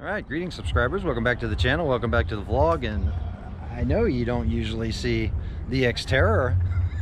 All right, greetings subscribers, welcome back to the channel, welcome back to the vlog. And I know you don't usually see the Xterra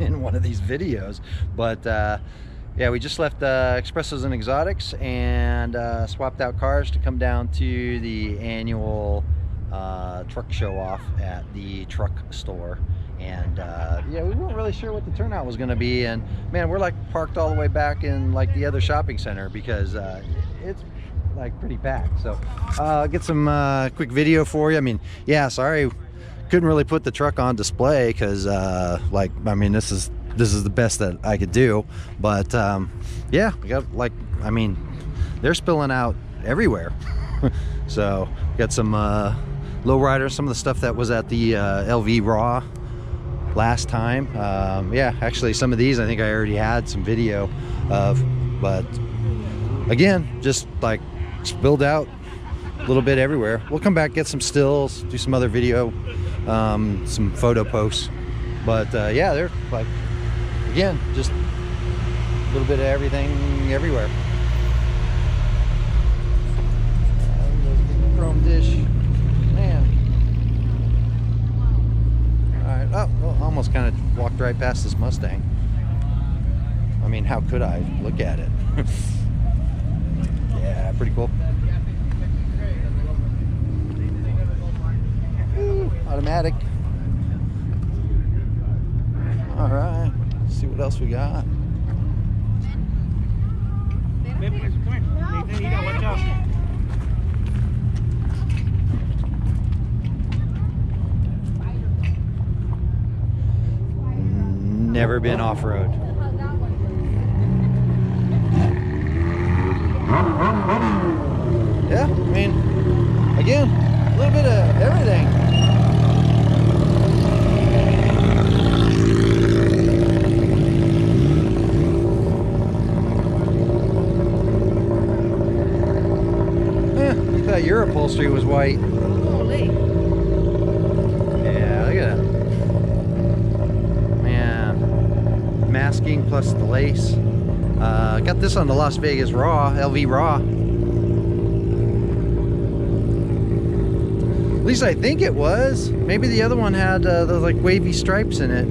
in one of these videos, but yeah, we just left Expressos and Exotics and swapped out cars to come down to the annual truck show off at the truck store. And yeah, we weren't really sure what the turnout was going to be, and man, we're like parked all the way back in like the other shopping center because it's like pretty packed. So I'll get some quick video for you. I mean, yeah, sorry couldn't really put the truck on display because like, I mean, this is the best that I could do, but yeah, we got, like, I mean, they're spilling out everywhere. So got some lowriders, some of the stuff that was at the LV Raw last time. Yeah, actually some of these I think I already had some video of, but again, just like spilled out a little bit everywhere. We'll come back, get some stills, do some other video, some photo posts, but yeah, they're like, again, just a little bit of everything everywhere. Chrome dish, man. All right, oh, well, almost kind of walked right past this Mustang. I mean, how could I look at it? Yeah, pretty cool. Ooh, automatic. All right, let's see what else we got. Baby, come here. Nathan, you gotta watch out. Never been off-road. Yeah, I mean, again, a little bit of everything. I thought your upholstery was white. Holy. Yeah, look at that. Man, masking plus the lace. Got this on the Las Vegas Raw, LV Raw. At least I think it was. Maybe the other one had those like wavy stripes in it.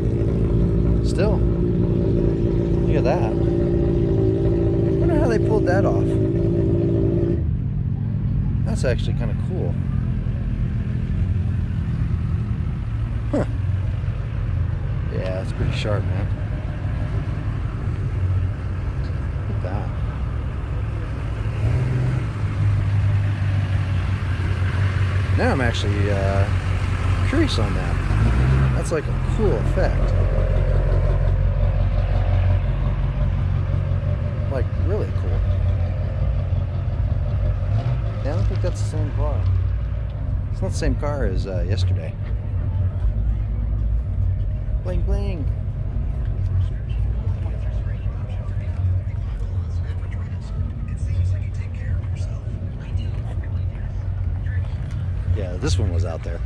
Still, look at that. I wonder how they pulled that off. That's actually kind of cool. Huh. Yeah, it's pretty sharp, man. Look at that. Now I'm actually curious on that. That's like a cool effect. Like, really cool. Yeah, I don't think that's the same car. It's not the same car as yesterday. Bling bling. Yeah, this one was out there.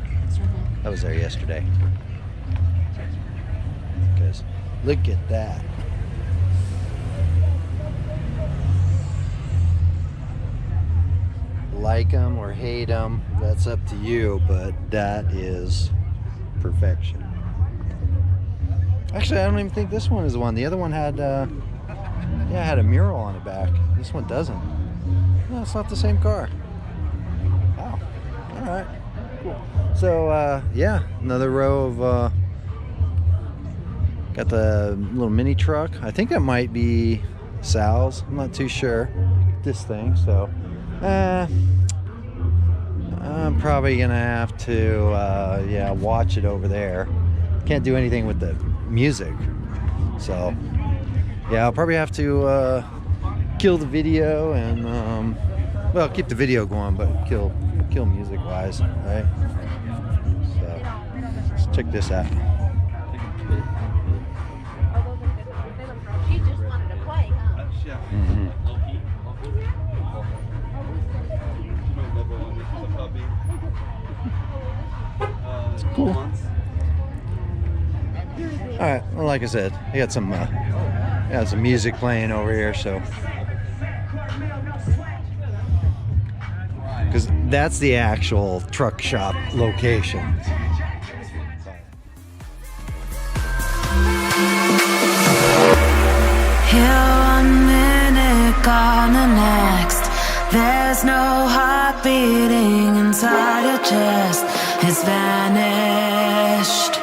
I was there yesterday. Because look at that. Like them or hate them, that's up to you, but that is perfection. Actually, I don't even think this one is the one. The other one had yeah, had a mural on the back. This one doesn't. No, it's not the same car. Wow. All right, cool. So yeah, another row of got the little mini truck. I think that might be Sal's. I'm not too sure. This thing, so I'm probably gonna have to yeah, watch it over there. Can't do anything with the music, so yeah, I'll probably have to kill the video and well, keep the video going, but kill music wise, right? So let's check this out. She just wanted to play, huh? It's cool. All right, well, like I said, I got some music playing over here, so because that's the actual truck shop location. Here one minute, gone the next. There's no heart beating inside your chest. It's vanished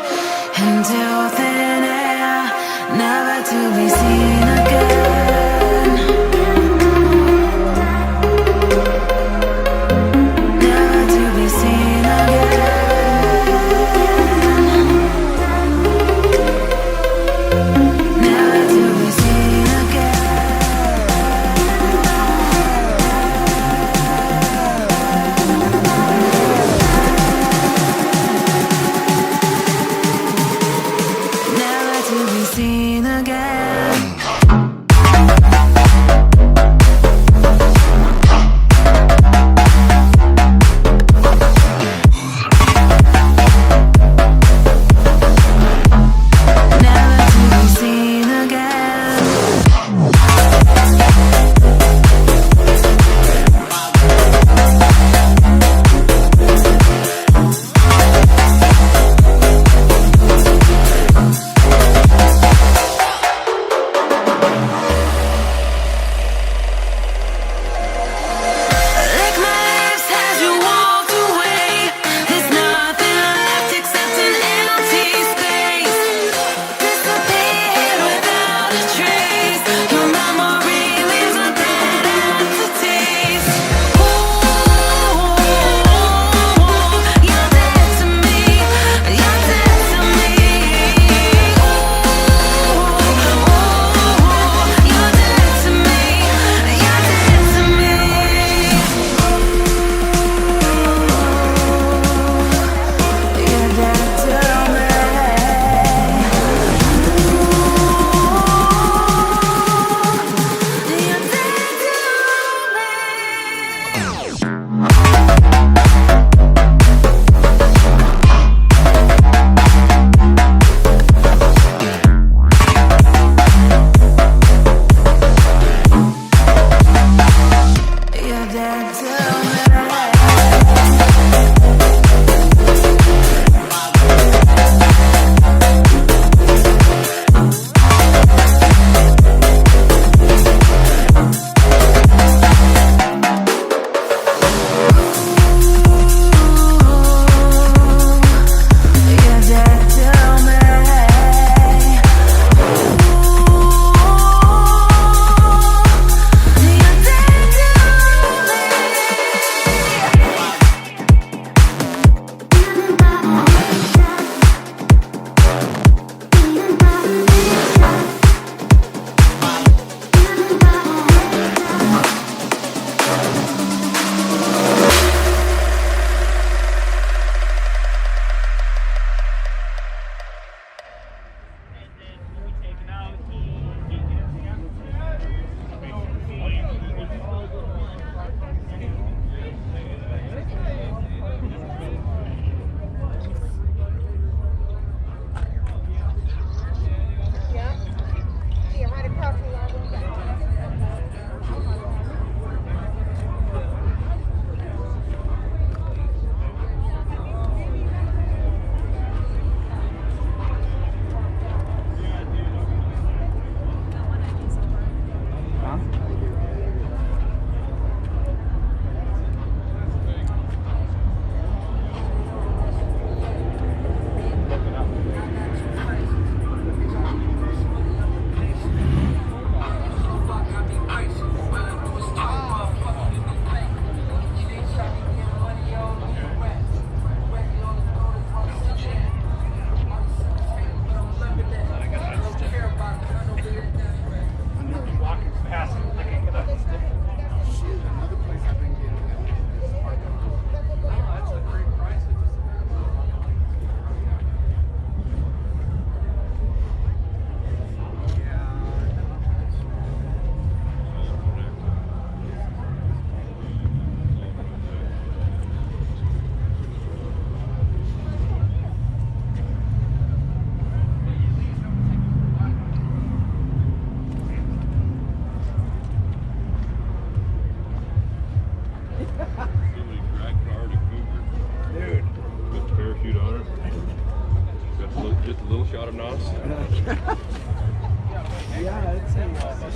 into thin air, never to be seen again. Never to be seen again. Never to be seen again. Never to be seen again.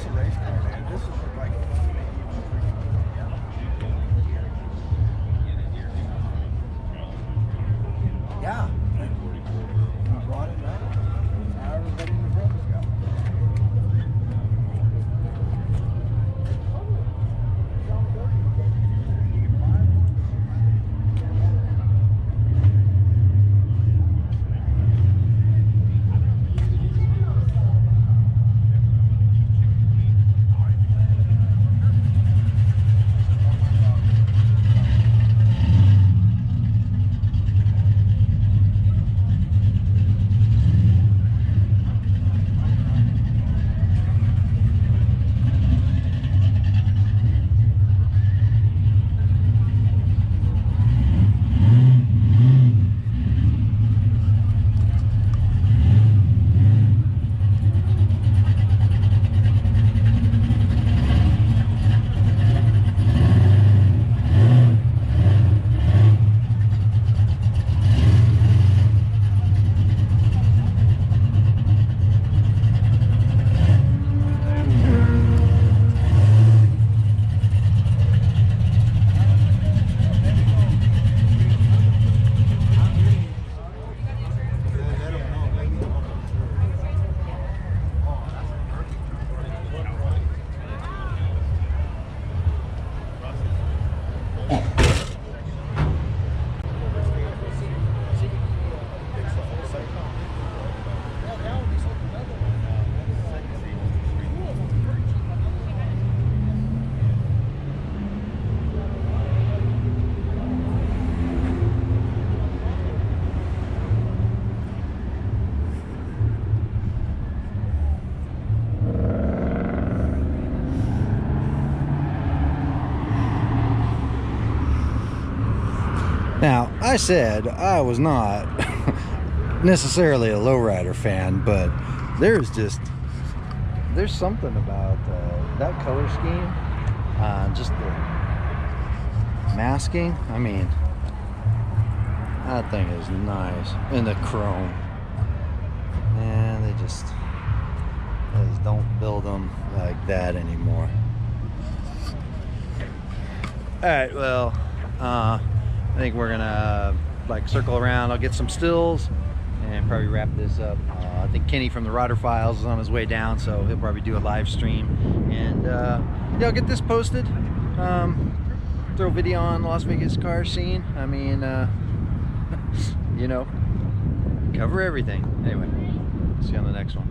This is a race car, man. This is like yeah. You brought it up. Now everybody in the front has got one. Now, I said I was not necessarily a lowrider fan, but there's something about that color scheme, just the masking. I mean, that thing is nice, and the chrome. And they just don't build them like that anymore. All right, well, I think we're gonna like circle around. I'll get some stills and probably wrap this up. I think Kenny from the Rider Files is on his way down, so he'll probably do a live stream. And yeah, I'll get this posted. Throw a video on Las Vegas car scene. I mean, you know, cover everything. Anyway, see you on the next one.